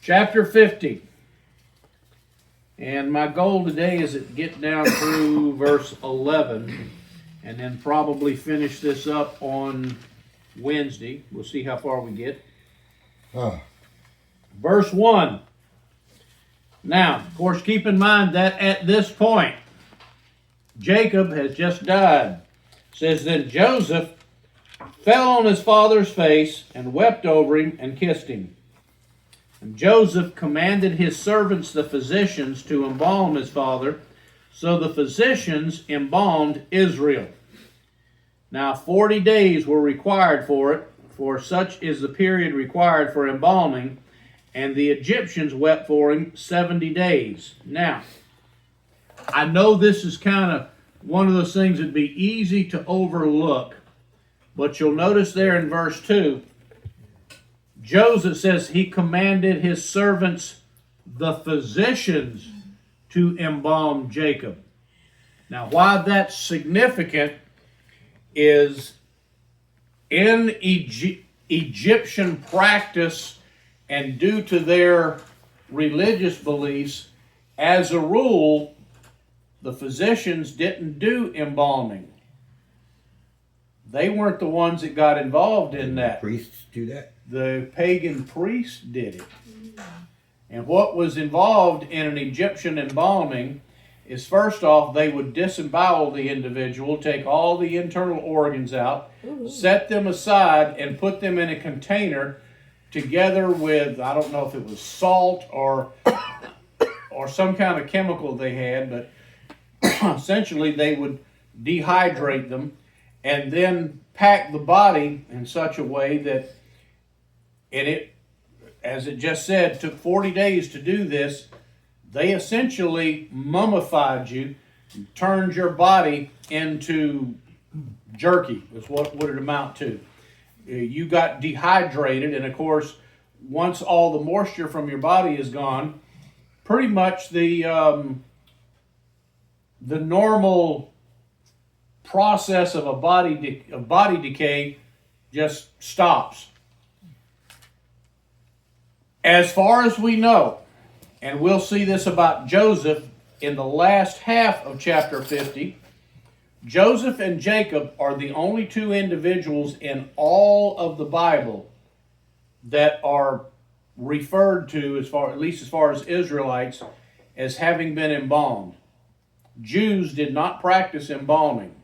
Chapter 50. And my goal today is to get down through verse 11 and then probably finish this up on Wednesday. We'll see how far we get. Verse 1. Now, of course, keep in mind that at this point, Jacob has just died. It says, then Joseph fell on his father's face and wept over him and kissed him. And Joseph commanded his servants, the physicians, to embalm his father. So the physicians embalmed Israel. Now 40 days were required for it, for such is the period required for embalming. And the Egyptians wept for him 70 days. Now, I know this is kind of one of those things that'd be easy to overlook. But you'll notice there in verse 2, Joseph says he commanded his servants, the physicians, to embalm Jacob. Now, why that's significant is in Egyptian practice and due to their religious beliefs, as a rule, the physicians didn't do embalming. They weren't the ones that got involved in that. The priests do that? The pagan priests did it. And what was involved in an Egyptian embalming is, first off, they would disembowel the individual, take all the internal organs out, set them aside, and put them in a container together with, I don't know if it was salt or some kind of chemical they had, but essentially they would dehydrate them and then pack the body in such a way that, and it, as it just said, took 40 days to do this. They essentially mummified you, turned your body into jerky, is what would it amount to. You got dehydrated, and of course, once all the moisture from your body is gone, pretty much the normal process of body decay just stops. As far as we know, and we'll see this about Joseph in the last half of chapter 50, Joseph and Jacob are the only two individuals in all of the Bible that are referred to, at least as far as Israelites, as having been embalmed. Jews did not practice embalming.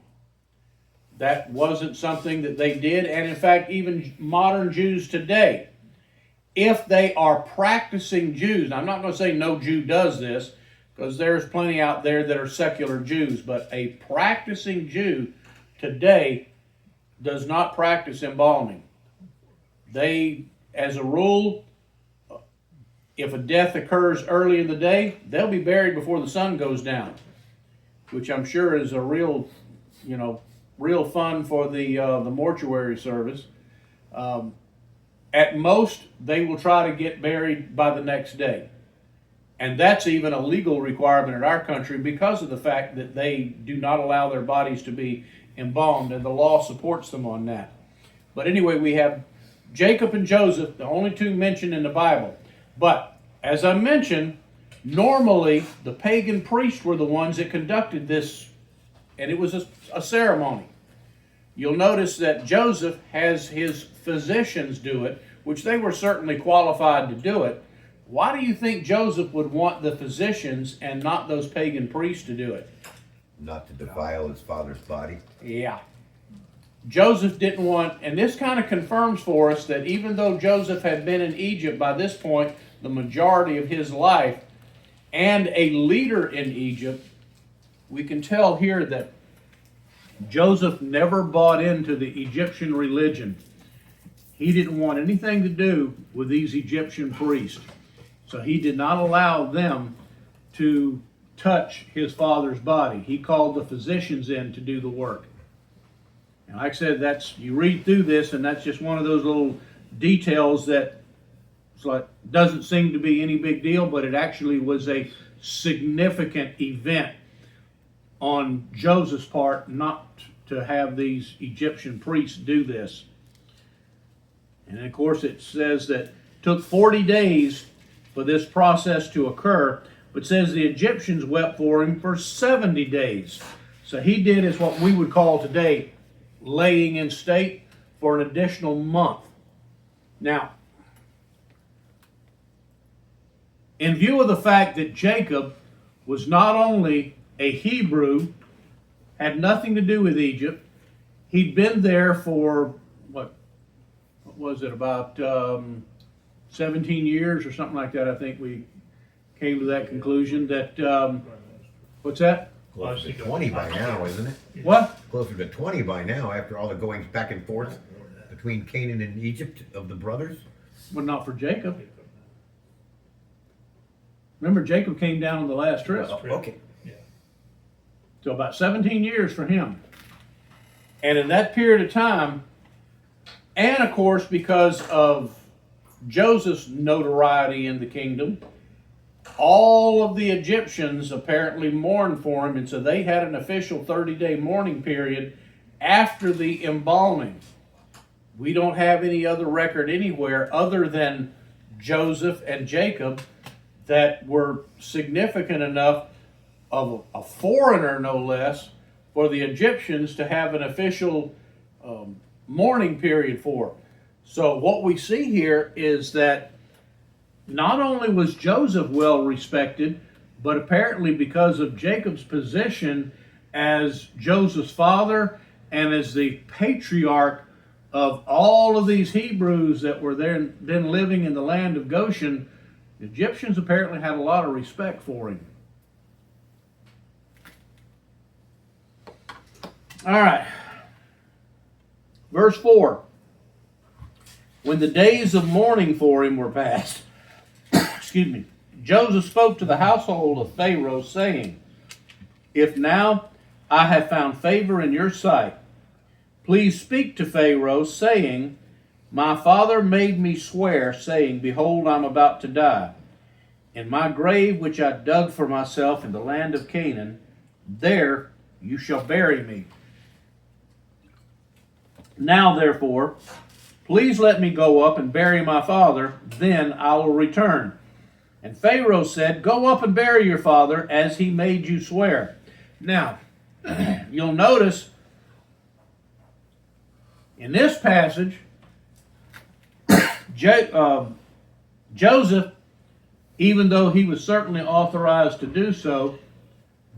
That wasn't something that they did, and in fact, even modern Jews today, if they are practicing Jews, now I'm not going to say no Jew does this, because there's plenty out there that are secular Jews, but a practicing Jew today does not practice embalming. They, as a rule, if a death occurs early in the day, they'll be buried before the sun goes down, which I'm sure is a real fun for the mortuary service. At most, they will try to get buried by the next day. And that's even a legal requirement in our country because of the fact that they do not allow their bodies to be embalmed, and the law supports them on that. But anyway, we have Jacob and Joseph, the only two mentioned in the Bible. But, as I mentioned, normally the pagan priests were the ones that conducted this, and it was a ceremony. You'll notice that Joseph has his physicians do it, which they were certainly qualified to do it. Why do you think Joseph would want the physicians and not those pagan priests to do it? Not to defile his father's body. Yeah. Joseph didn't want, and this kind of confirms for us that even though Joseph had been in Egypt by this point, the majority of his life, and a leader in Egypt, we can tell here that Joseph never bought into the Egyptian religion. He didn't want anything to do with these Egyptian priests. So he did not allow them to touch his father's body. He called the physicians in to do the work. And like I said, you read through this, and that's just one of those little details that doesn't seem to be any big deal, but it actually was a significant event on Joseph's part not to have these Egyptian priests do this. And of course it says that it took 40 days for this process to occur, but says the Egyptians wept for him for 70 days. So he did is what we would call today laying in state for an additional month. Now, in view of the fact that Jacob was not only a Hebrew, had nothing to do with Egypt, he'd been there for, what was it, about 17 years or something like that. I think we came to that conclusion that, what's that? Closer to 20 by now, isn't it? What? Closer to 20 by now, after all the goings back and forth between Canaan and Egypt of the brothers. But not for Jacob. Remember, Jacob came down on the last trip. Oh, okay. So about 17 years for him. And in that period of time, and of course because of Joseph's notoriety in the kingdom, all of the Egyptians apparently mourned for him, and so they had an official 30-day mourning period after the embalming. We don't have any other record anywhere other than Joseph and Jacob that were significant enough of a foreigner, no less, for the Egyptians to have an official mourning period for. So what we see here is that not only was Joseph well respected, but apparently because of Jacob's position as Joseph's father and as the patriarch of all of these Hebrews that were then living in the land of Goshen, the Egyptians apparently had a lot of respect for him. All right. Verse 4. When the days of mourning for him were past, excuse me, Joseph spoke to the household of Pharaoh, saying, If now I have found favor in your sight, please speak to Pharaoh, saying, My father made me swear, saying, Behold, I'm about to die. In my grave which I dug for myself in the land of Canaan, there you shall bury me. Now, therefore, please let me go up and bury my father, then I will return. And Pharaoh said, Go up and bury your father, as he made you swear. Now, you'll notice in this passage, Joseph, even though he was certainly authorized to do so,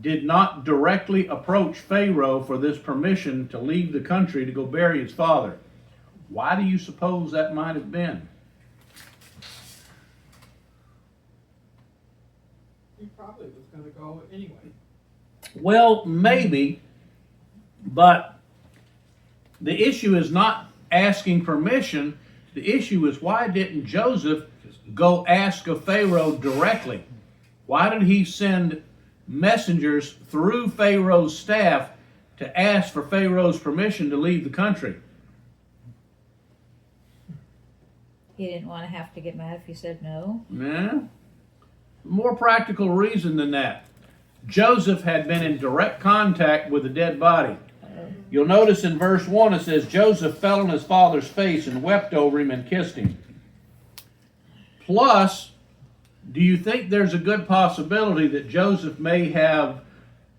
did not directly approach Pharaoh for this permission to leave the country to go bury his father. Why do you suppose that might have been? He probably was going to go anyway. Well, maybe, but the issue is not asking permission. The issue is, why didn't Joseph go ask of Pharaoh directly? Why did he send messengers through Pharaoh's staff to ask for Pharaoh's permission to leave the country? He didn't want to have to get mad if he said no. Yeah. More practical reason than that. Joseph had been in direct contact with the dead body. You'll notice in verse 1 it says, Joseph fell on his father's face and wept over him and kissed him. Plus, do you think there's a good possibility that Joseph may have,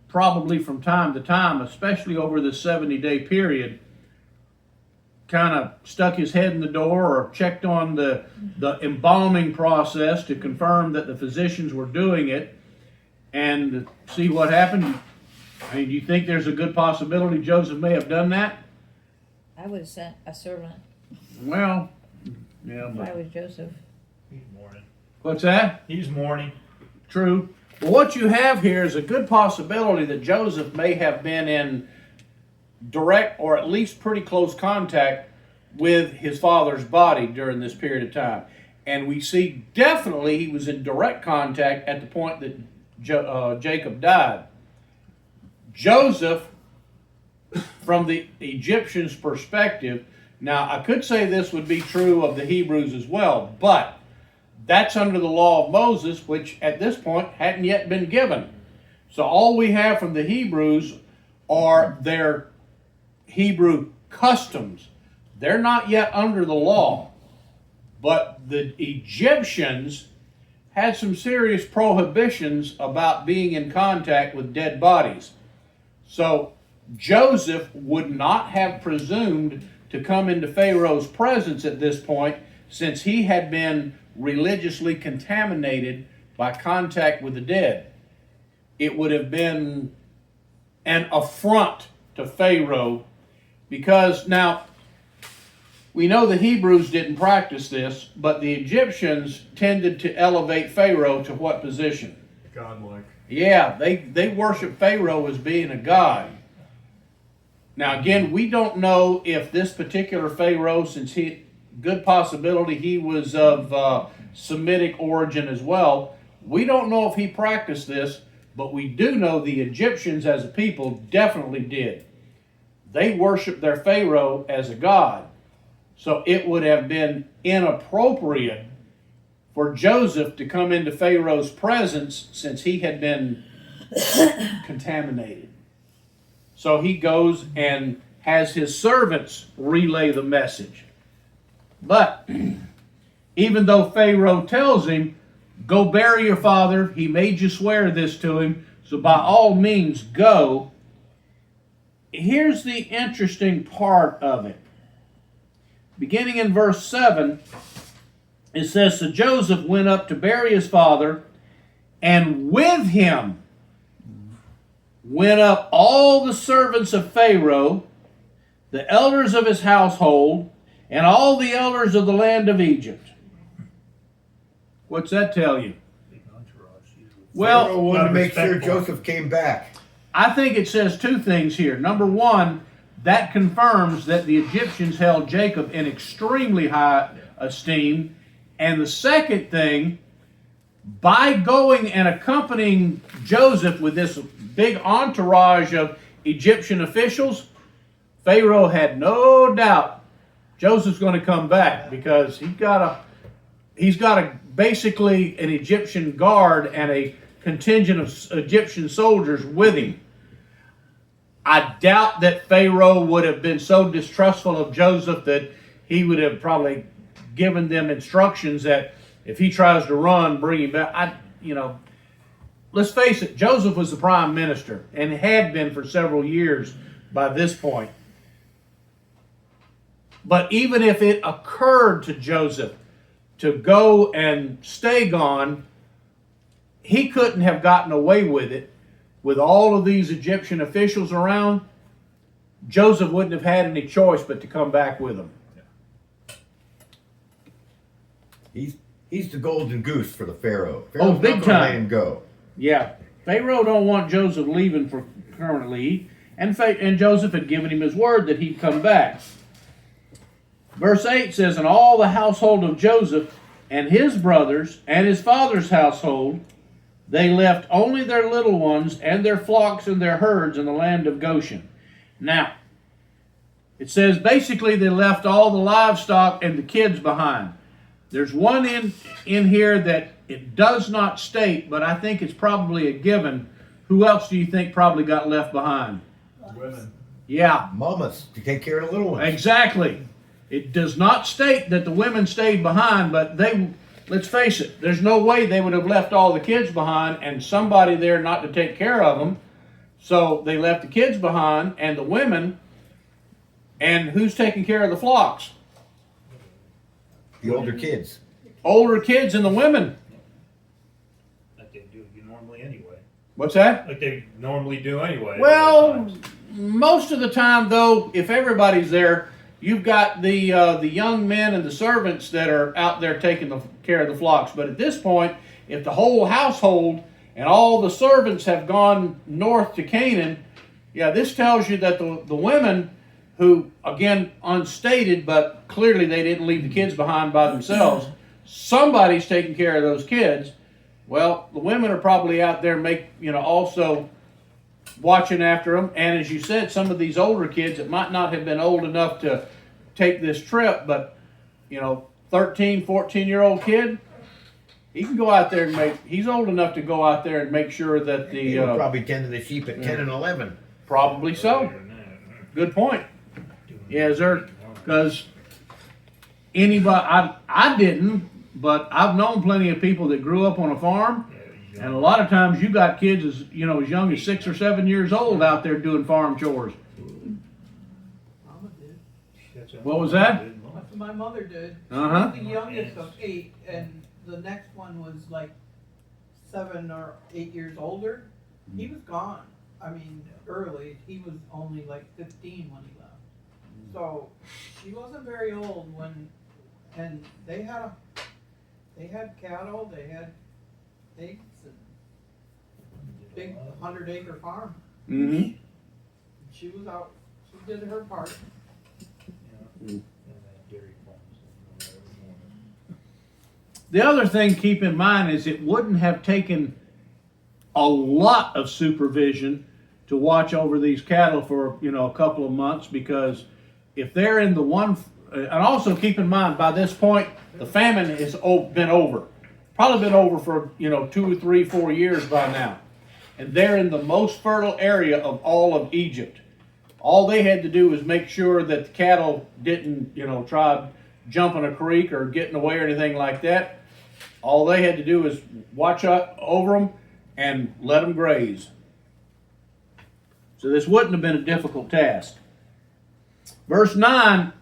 probably from time to time, especially over this 70-day period, kind of stuck his head in the door or checked on the embalming process to confirm that the physicians were doing it and see what happened? I mean, do you think there's a good possibility Joseph may have done that? I would have sent a servant Well, yeah, if I but was Joseph. He's mourning. what's that? He's mourning. True. But what you have here is a good possibility that Joseph may have been in direct or at least pretty close contact with his father's body during this period of time. And we see definitely he was in direct contact at the point that Jacob died. Joseph, from the Egyptians' perspective, now I could say this would be true of the Hebrews as well, but that's under the law of Moses, which at this point hadn't yet been given. So all we have from the Hebrews are their Hebrew customs. They're not yet under the law, but the Egyptians had some serious prohibitions about being in contact with dead bodies. So Joseph would not have presumed to come into Pharaoh's presence at this point, since he had been religiously contaminated by contact with the dead. It would have been an affront to Pharaoh, because now we know the Hebrews didn't practice this, but the Egyptians tended to elevate Pharaoh to what position? Godlike. Yeah, they worship Pharaoh as being a god. Now again, we don't know if this particular Pharaoh, since good possibility he was of Semitic origin as well, we don't know if he practiced this, but we do know the Egyptians as a people definitely did. They worshiped their Pharaoh as a god. So it would have been inappropriate for Joseph to come into Pharaoh's presence, since he had been contaminated. So he goes and has his servants relay the message. But even though Pharaoh tells him, go bury your father, he made you swear this to him, so by all means go. Here's the interesting part of it. Beginning in verse 7, it says, so Joseph went up to bury his father, and with him went up all the servants of Pharaoh, the elders of his household, and all the elders of the land of Egypt. What's that tell you? Well, Pharaoh wanted to make sure Joseph came back. I think it says two things here. Number one, that confirms that the Egyptians held Jacob in extremely high esteem. And the second thing, by going and accompanying Joseph with this big entourage of Egyptian officials, Pharaoh had no doubt Joseph's going to come back, because he's got basically an Egyptian guard and a contingent of Egyptian soldiers with him. I doubt that Pharaoh would have been so distrustful of Joseph that he would have probably given them instructions that if he tries to run, bring him back. Let's face it, Joseph was the prime minister and had been for several years by this point. But even if it occurred to Joseph to go and stay gone, he couldn't have gotten away with it. With all of these Egyptian officials around, Joseph wouldn't have had any choice but to come back with them. He's the golden goose for the Pharaoh. Oh, big not gonna time. Let him go. Yeah, Pharaoh don't want Joseph leaving for permanently, and Joseph had given him his word that he'd come back. Verse 8 says, and all the household of Joseph and his brothers and his father's household, they left only their little ones and their flocks and their herds in the land of Goshen. Now, it says basically they left all the livestock and the kids behind. There's one in here that it does not state, but I think it's probably a given. Who else do you think probably got left behind? Women. Yeah. Mamas to take care of the little ones. Exactly. It does not state that the women stayed behind, but let's face it, there's no way they would have left all the kids behind and somebody there not to take care of them. So they left the kids behind and the women, and who's taking care of the flocks? The older kids. Older kids and the women. Like they do normally anyway. What's that? Like they normally do anyway. Well, most of the time though, if everybody's there, you've got the young men and the servants that are out there taking care of the flocks. But at this point, if the whole household and all the servants have gone north to Canaan, yeah, this tells you that the women who, again, unstated, but clearly they didn't leave the kids behind by themselves, somebody's taking care of those kids. Well, the women are probably out there also watching after them. And as you said, some of these older kids that might not have been old enough to take this trip, but 13, 14-year-old kid, he can go out there and he's old enough to go out there and make sure that He would probably tend to the sheep at 10 and 11. Probably so. Good point. Yeah, because anybody, I didn't, but I've known plenty of people that grew up on a farm, Yeah, and a lot of times you got kids as young as 6 or 7 years old out there doing farm chores. Mama did. What was that? That's what my mother did. Uh-huh. She was the youngest of 8, and the next one was like 7 or 8 years older. He was gone. I mean, early. He was only like 15 when he left. So he wasn't very old when, and they had cattle, they had pigs, and big 100-acre farm. Mm-hmm. She was out. She did her part. The other thing to keep in mind is it wouldn't have taken a lot of supervision to watch over these cattle for a couple of months, because if they're in the one, and also keep in mind by this point the famine has been over, probably been over for 2 or 3, 4 years by now, and they're in the most fertile area of all of Egypt. All they had to do was make sure that the cattle didn't try jumping a creek or getting away or anything like that. All they had to do was watch out over them and let them graze. So this wouldn't have been a difficult task. Verse 9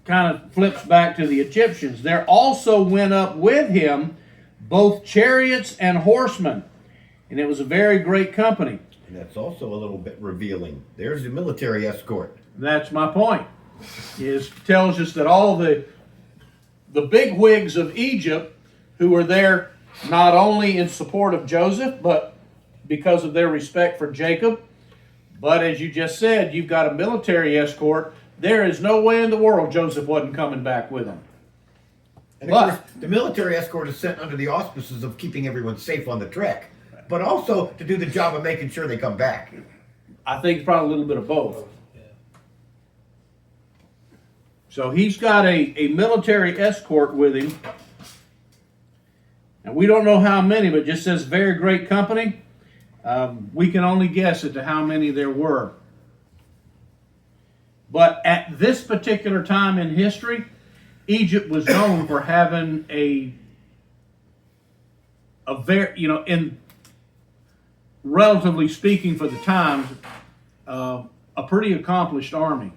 kind of flips back to the Egyptians. There also went up with him both chariots and horsemen, and it was a very great company. And that's also a little bit revealing. There's the military escort. That's my point. It tells us that all the big wigs of Egypt who were there not only in support of Joseph, but because of their respect for Jacob. But as you just said, you've got a military escort. There is no way in the world Joseph wasn't coming back with them. And of course, the military escort is sent under the auspices of keeping everyone safe on the trek, but also to do the job of making sure they come back. I think it's probably a little bit of both. So he's got a military escort with him. And we don't know how many, but it just says very great company. We can only guess as to how many there were. But at this particular time in history, Egypt was known for having a very, in relatively speaking for the times, a pretty accomplished army.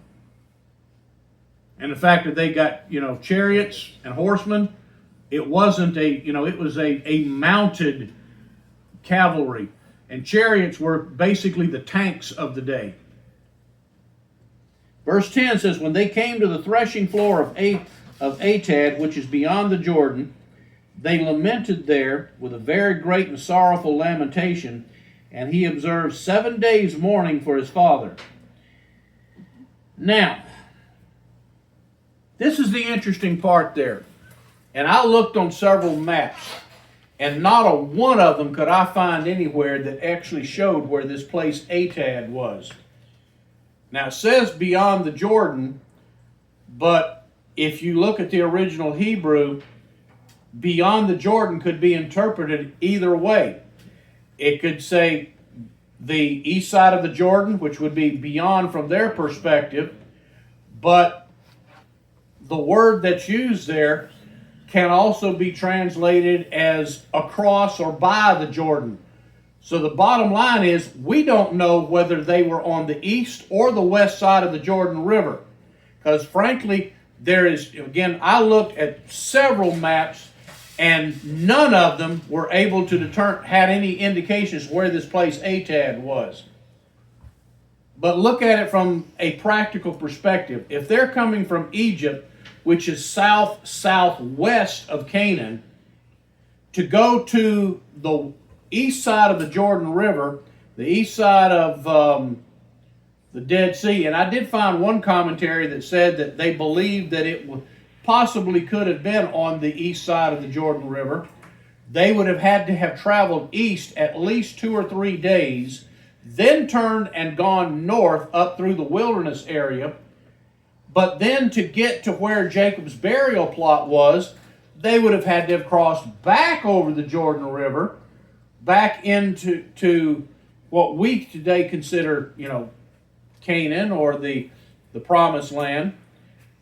And the fact that they got, chariots and horsemen, it wasn't it was a mounted cavalry. And chariots were basically the tanks of the day. Verse 10 says, when they came to the threshing floor of Atad, which is beyond the Jordan, they lamented there with a very great and sorrowful lamentation, and he observed 7 days mourning for his father. Now, this is the interesting part there. And I looked on several maps, and not a one of them could I find anywhere that actually showed where this place Atad was. Now it says beyond the Jordan, but if you look at the original Hebrew, beyond the Jordan could be interpreted either way. It could say the east side of the Jordan, which would be beyond from their perspective, but the word that's used there can also be translated as across or by the Jordan. So the bottom line is, we don't know whether they were on the east or the west side of the Jordan River. Because frankly, there is, again, I looked at several maps and none of them were able to had any indications where this place Atad was. But look at it from a practical perspective. If they're coming from Egypt, which is southwest of Canaan, to go to the east side of the Jordan River, the east side of the Dead Sea. And I did find one commentary that said that they believed that it possibly could have been on the east side of the Jordan River. They would have had to have traveled east at least 2 or 3 days, then turned and gone north up through the wilderness area. But then to get to where Jacob's burial plot was, they would have had to have crossed back over the Jordan River, back into what we today consider, Canaan or the Promised Land.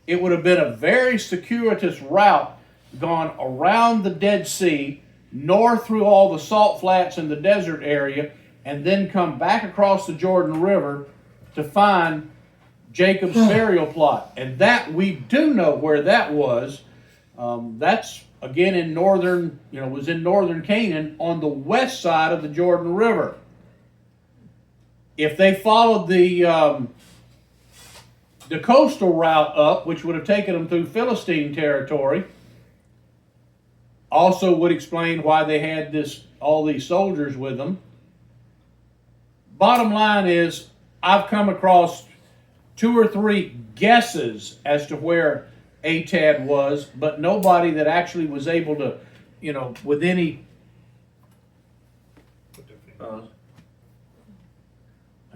It would have been a very circuitous route gone around the Dead Sea, north through all the salt flats in the desert area, and then come back across the Jordan River to find Jacob's burial plot. And that, we do know where that was. That's again in northern, was in northern Canaan on the west side of the Jordan River. If they followed the coastal route up, which would have taken them through Philistine territory, also would explain why they had all these soldiers with them. Bottom line is, I've come across 2 or 3 guesses as to where Atad was, but nobody that actually was able to, with any, I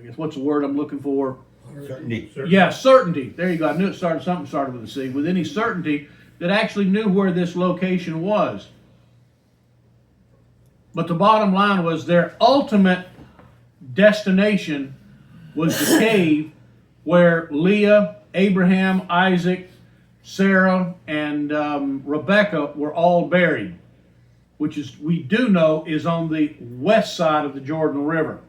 guess what's the word I'm looking for? Certainty. Yeah, certainty. There you go. I knew something started with a C. With any certainty that actually knew where this location was. But the bottom line was their ultimate destination was the cave where Leah, Abraham, Isaac, Sarah, and Rebecca were all buried, which is, we do know, is on the west side of the Jordan River.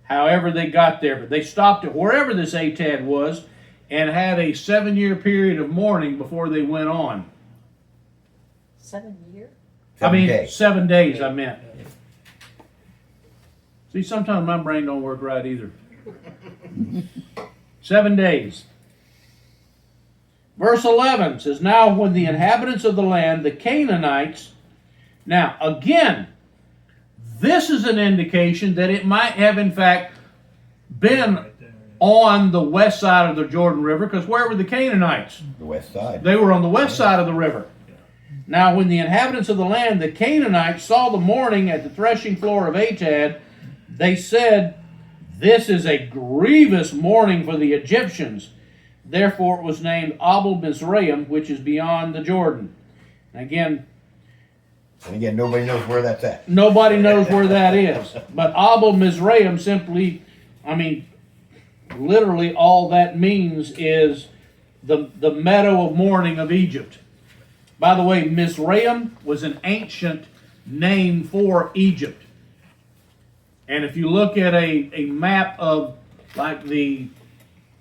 However they got there, but they stopped at wherever this Atad was and had a 7-year period of mourning before they went on. 7 years? 7 days. 7 days, I meant. See, sometimes my brain don't work right either. 7 days. Verse 11 says, now when the inhabitants of the land, the Canaanites, now again, this is an indication that it might have in fact been Right there, yeah. on the west side of the Jordan River, because where were the Canaanites? The west side. They were on the west side of the river. Now when the inhabitants of the land, the Canaanites, saw the mourning at the threshing floor of Atad, they said, this is a grievous mourning for the Egyptians. Therefore it was named Abel Mizraim, which is beyond the Jordan. And again, Nobody knows where that's at. nobody knows where that is. But Abel Mizraim simply, literally all that means is the meadow of mourning of Egypt. By the way, Mizraim was an ancient name for Egypt. And if you look at a map of like the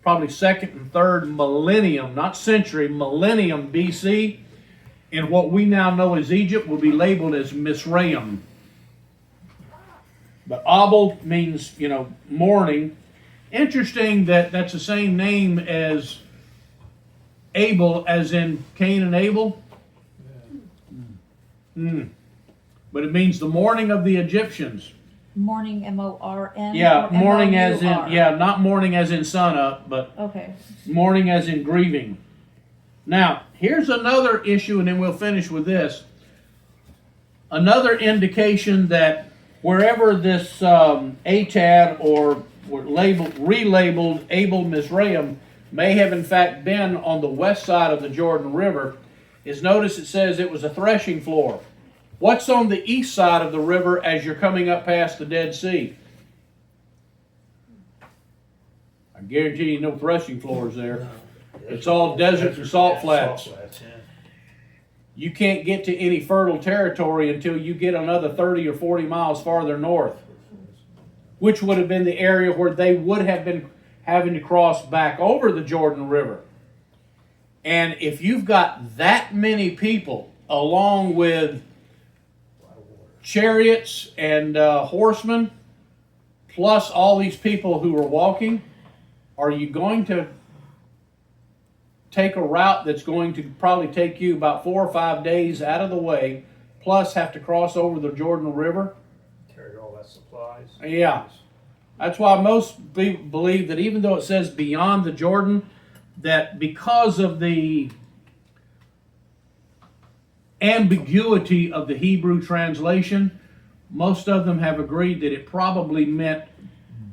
probably second and third millennium, not century, millennium BC, and what we now know as Egypt will be labeled as Mizraim. But Abel means, mourning. Interesting that that's the same name as Abel, as in Cain and Abel. But it means the mourning of the Egyptians. Mourning, M-O-R-N? Yeah, or mourning as in, M-O-U-R? not mourning as in sun up, but Okay. mourning as in grieving. Now, here's another issue, and then we'll finish with this. Another indication that wherever this Atad or relabeled Abel Mizraim may have in fact been on the west side of the Jordan River is, notice it says it was a threshing floor. What's on the east side of the river as you're coming up past the Dead Sea? I guarantee you no threshing floors there. It's all desert and salt flats. Salt flats, yeah. You can't get to any fertile territory until you get another 30 or 40 miles farther north, which would have been the area where they would have been having to cross back over the Jordan River. And if you've got that many people, along with chariots and horsemen, plus all these people who are walking, are you going to take a route that's going to probably take you about 4 or 5 days out of the way, plus have to cross over the Jordan River? Carry all that supplies. Yeah. That's why most people believe that even though it says beyond the Jordan, that because of the ambiguity of the Hebrew translation, most of them have agreed that it probably meant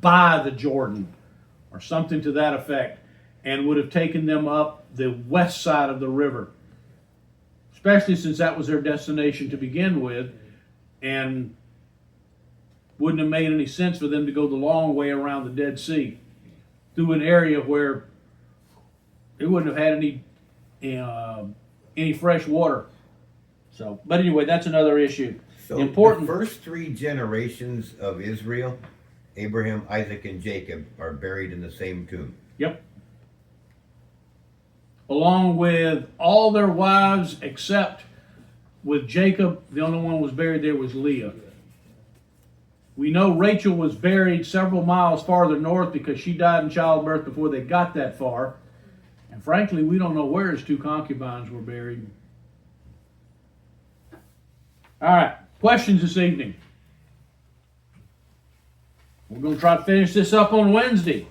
by the Jordan or something to that effect, and would have taken them up the west side of the river, especially since that was their destination to begin with, and wouldn't have made any sense for them to go the long way around the Dead Sea through an area where it wouldn't have had any fresh water. So, but anyway, that's another issue. So Important. the first 3 generations of Israel, Abraham, Isaac, and Jacob, are buried in the same tomb. Yep. Along with all their wives, except with Jacob, the only one was buried there was Leah. We know Rachel was buried several miles farther north because she died in childbirth before they got that far. And frankly, we don't know where his 2 concubines were buried. All right, questions this evening? We're going to try to finish this up on Wednesday.